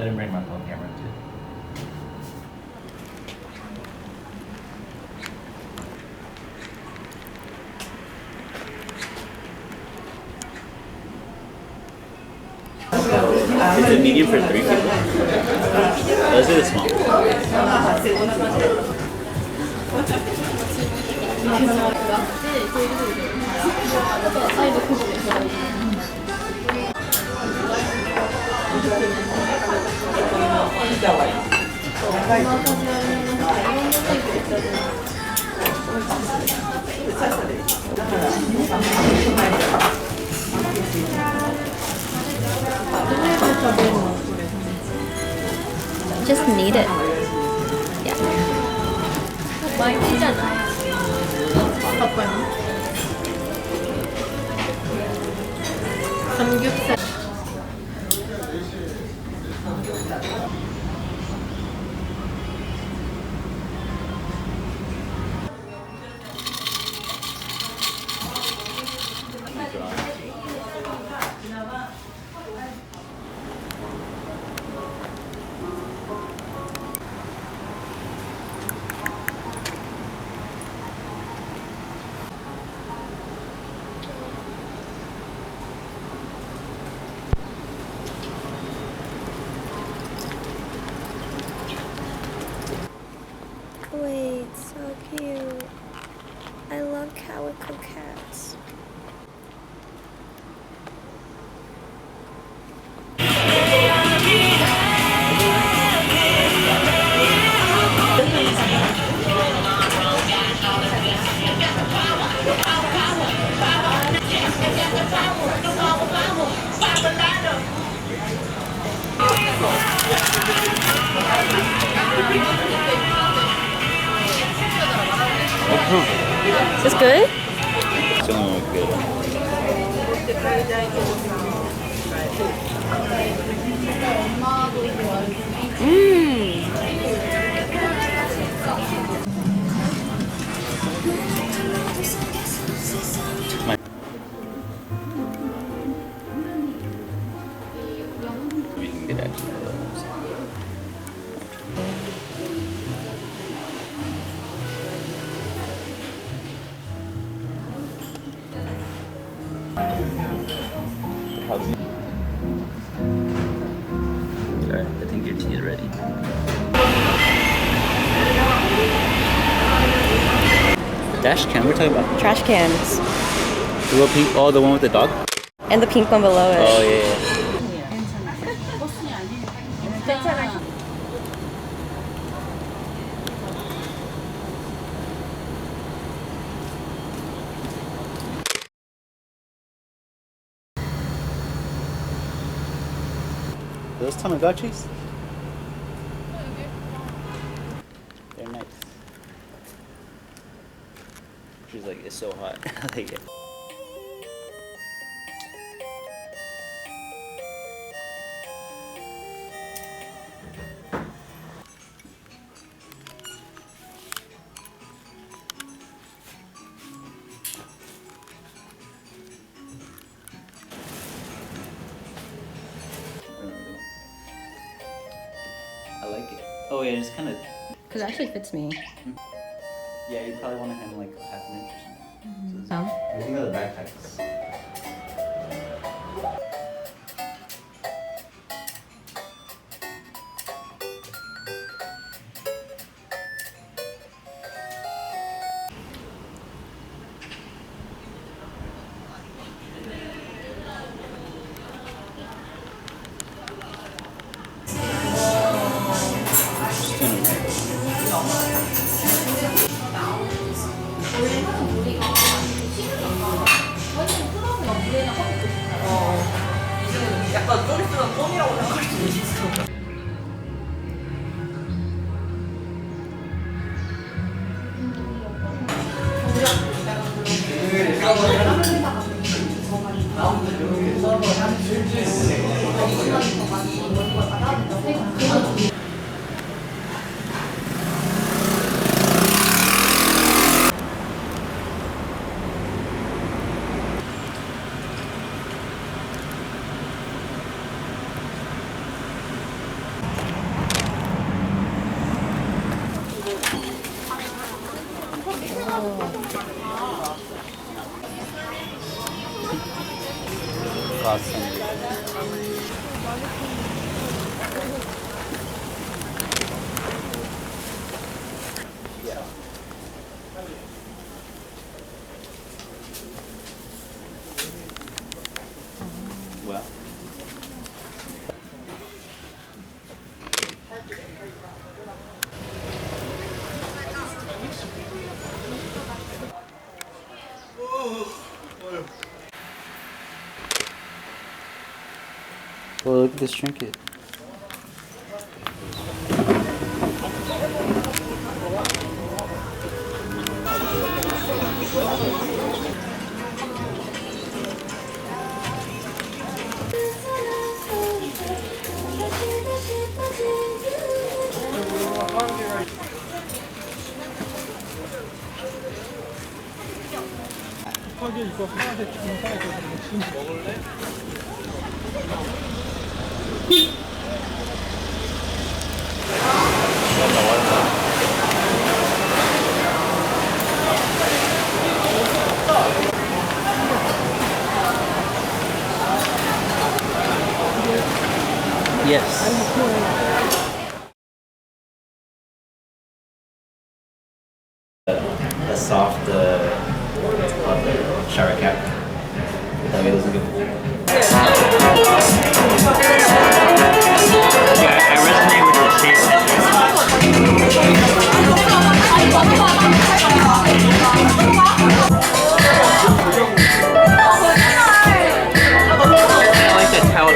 didn't bring my phone camera too. Is it medium for 3 people? Let's do the small. Just need it. Yeah. 많이 튀잖아요. 삼겹살. Wait, so cute. I love calico cats. Is this good? It's the only one good. We can get extra of those. Alright, I think your tea is ready. Dash cam, we're talking about Trash cans. the little pink, oh, the one with the dog? And the pink one below it. Oh, yeah. Those Tamagotchis? They're nice. She's like, it's so hot. I like it. I like it. Oh yeah, it's kind of. Because it actually fits me. Yeah, you probably want to kind of like half an inch or something. Some. What do you think of the backpacks? 약간 좀 있으면 껌이라고 생각할 수도 있어. this trinket. Yes. The soft shower cap that we was looking for. Yeah, I resonate with the shape. I like that towel.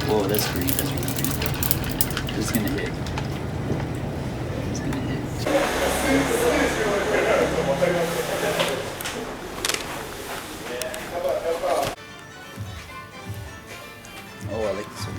Whoa, that's green. That's green. It's gonna hit. It's gonna hit. Oh, I like this one.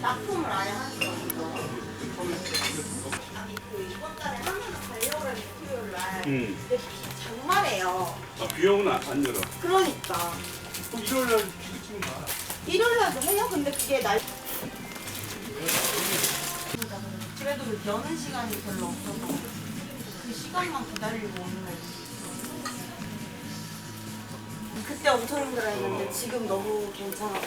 납품을 아예 하는 거 아니 그 이번 달에 하면서 가려고 했는데 토요일 날 근데 장말이에요. 아, 비용은 안 들어. 그러니까 그럼 일요일 날 지금 가. 일요일 날도 해요? 근데 그게 날 그래도 여는 시간이 별로 없어서 그 시간만 기다리고 오는 거지. 그때 엄청 힘들어했는데 지금 너무 괜찮아.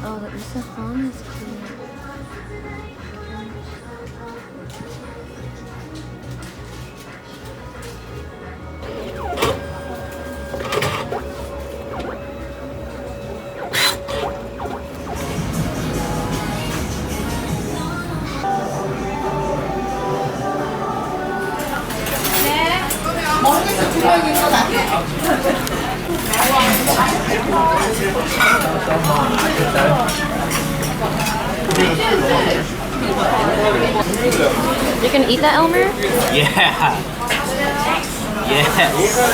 Oh, the Isahon is cute. You gonna eat that, Elmer? Yeah. Yes.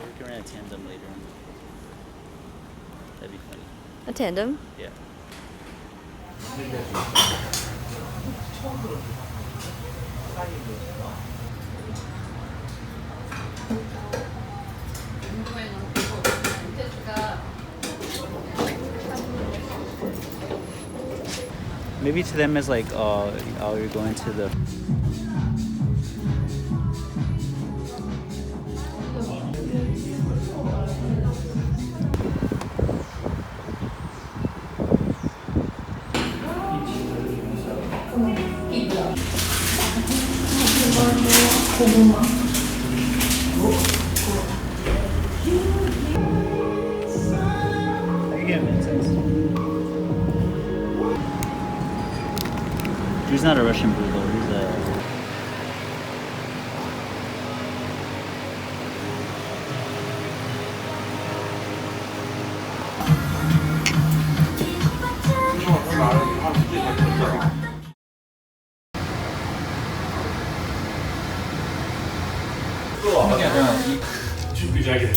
We can rent a tandem later. That'd be funny. A tandem? Yeah. Maybe to them it's like, oh, you're going to the. He's not a Russian bulldog. He's a. 준비자게.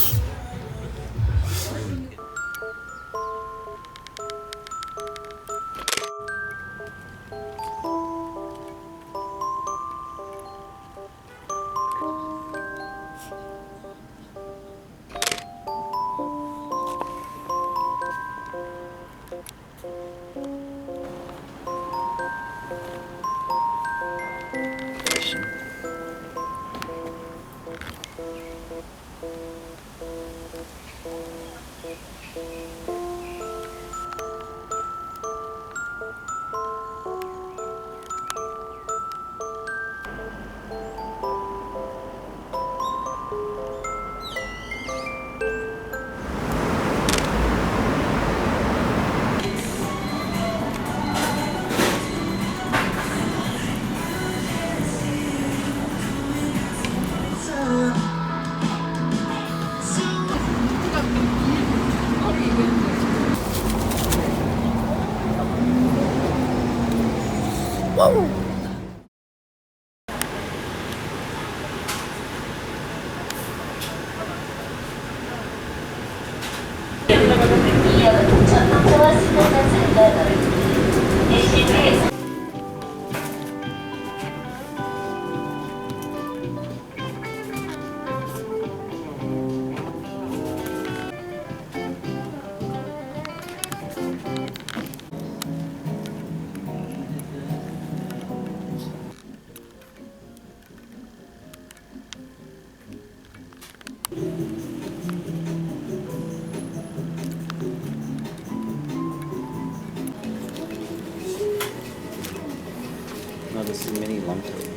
This is mini lump toad.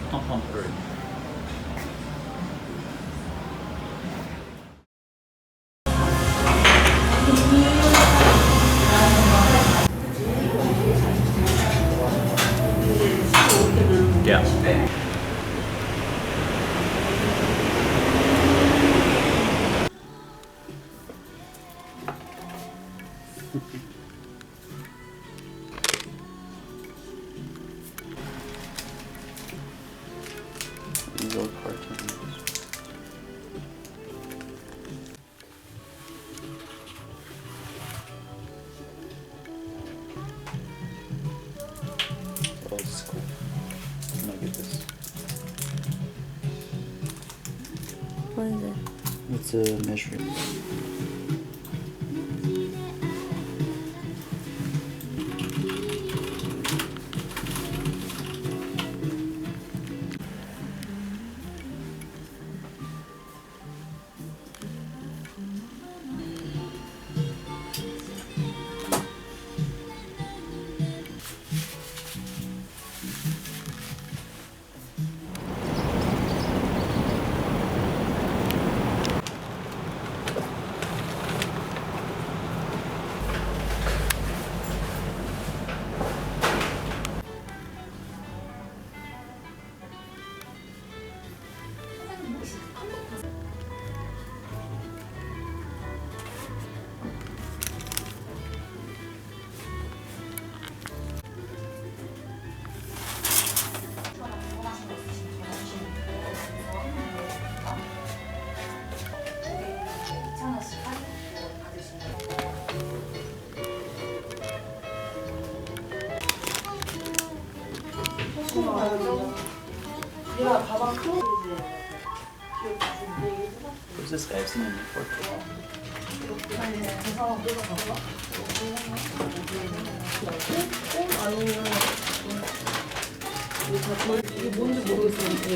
Pump pump bird. Yeah. These old cartoons. Oh, this is cool. I'm gonna get this. What is it? It's a measuring. 야, 봐봐. 큰 What's this guy? I've seen him before for a while. 이게 뭔지 모르겠었는데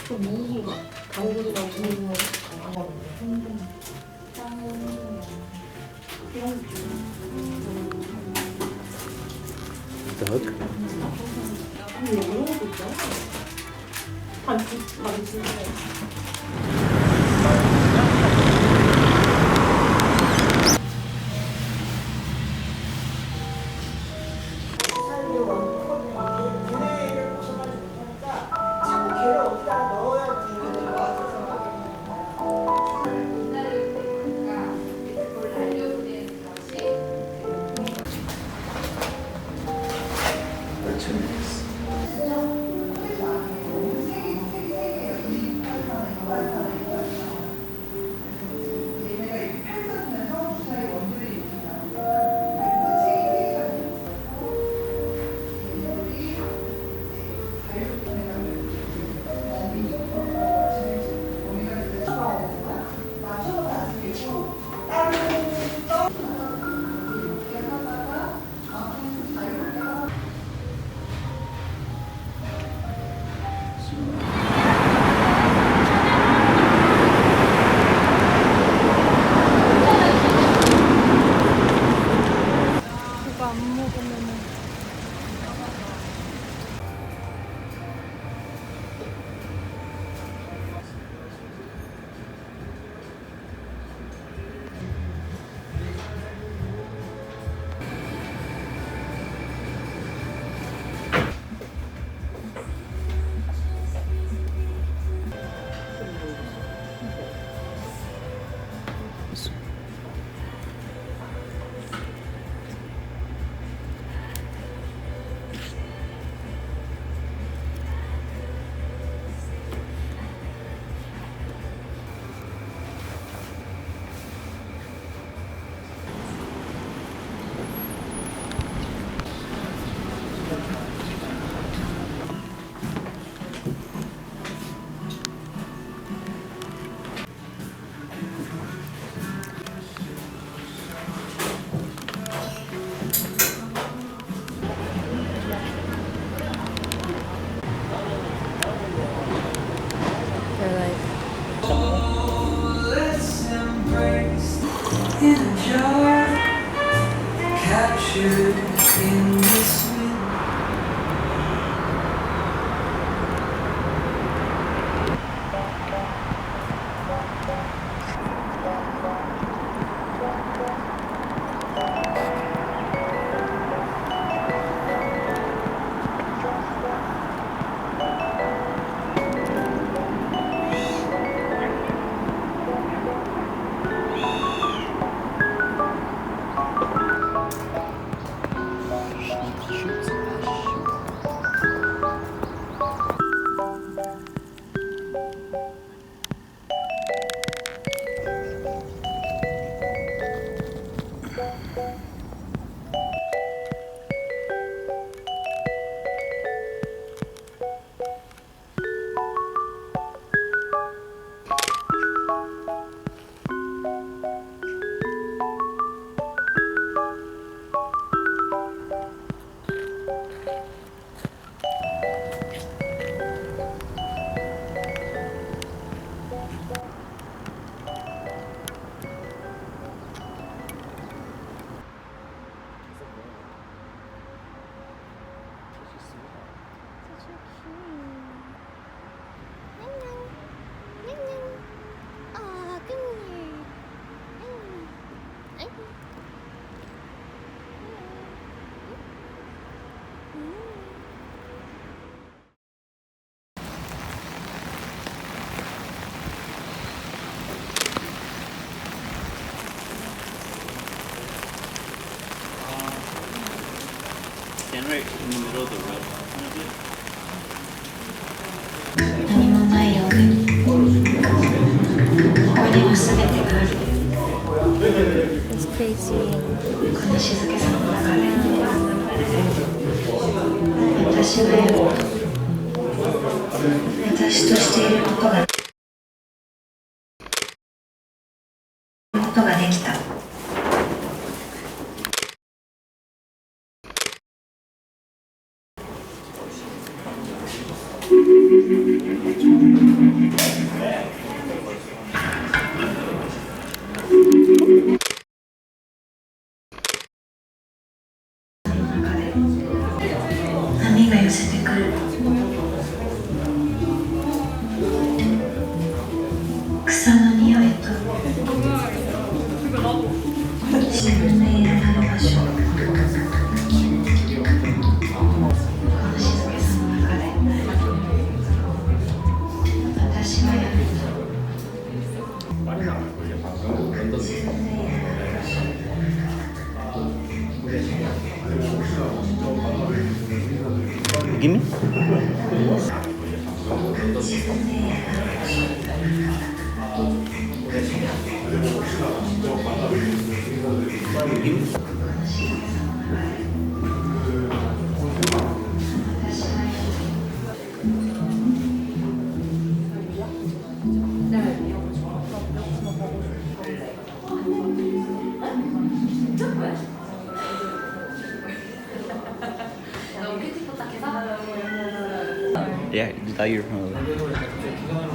그 무슨가 당근이랑 무슨 Doug? 이런 것도 있잖아. 아니 진짜. Cartoons. Stand right in the middle of the road. 何もないようでここには全てがある It's crazy. この静けさの中で私がやる私としていることができた波が寄せてくる草の匂いと自分でいられる場所この静けさの中で私がやる自分でいられる場所 Give me? Yeah, just thought you were from over.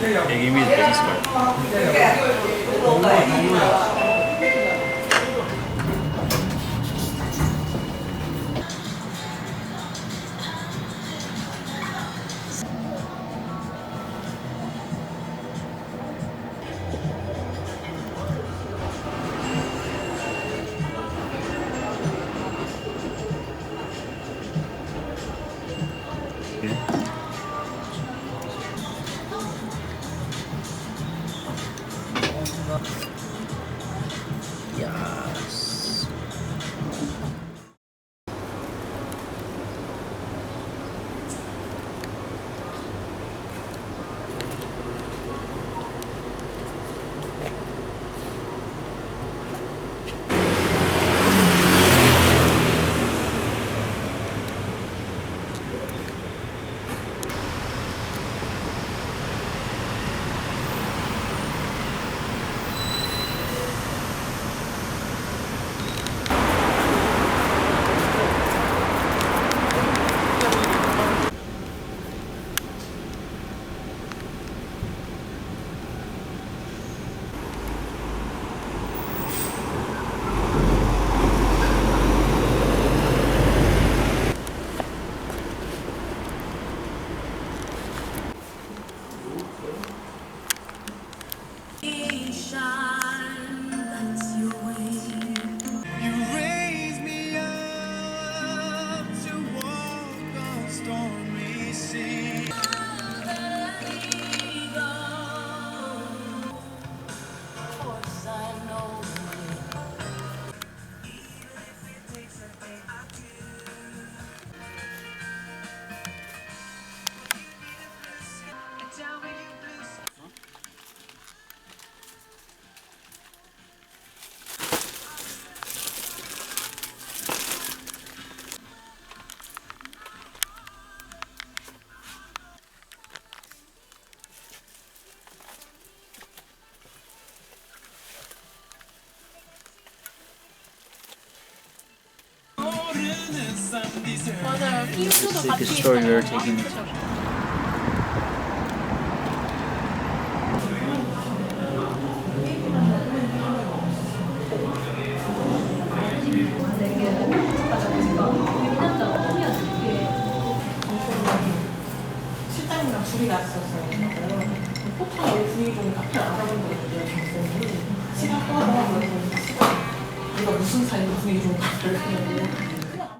Hey, give me the business card. 맞아요. 킹스도 The 같이 destroyer 있었던 taking 거. 실장님이랑 둘이 났었어요. 포탄 분위기 좀 카페 알아본 거예요. 시간 동안 시간 우리가 무슨 사이로 분위기 좀 바뀌었냐고.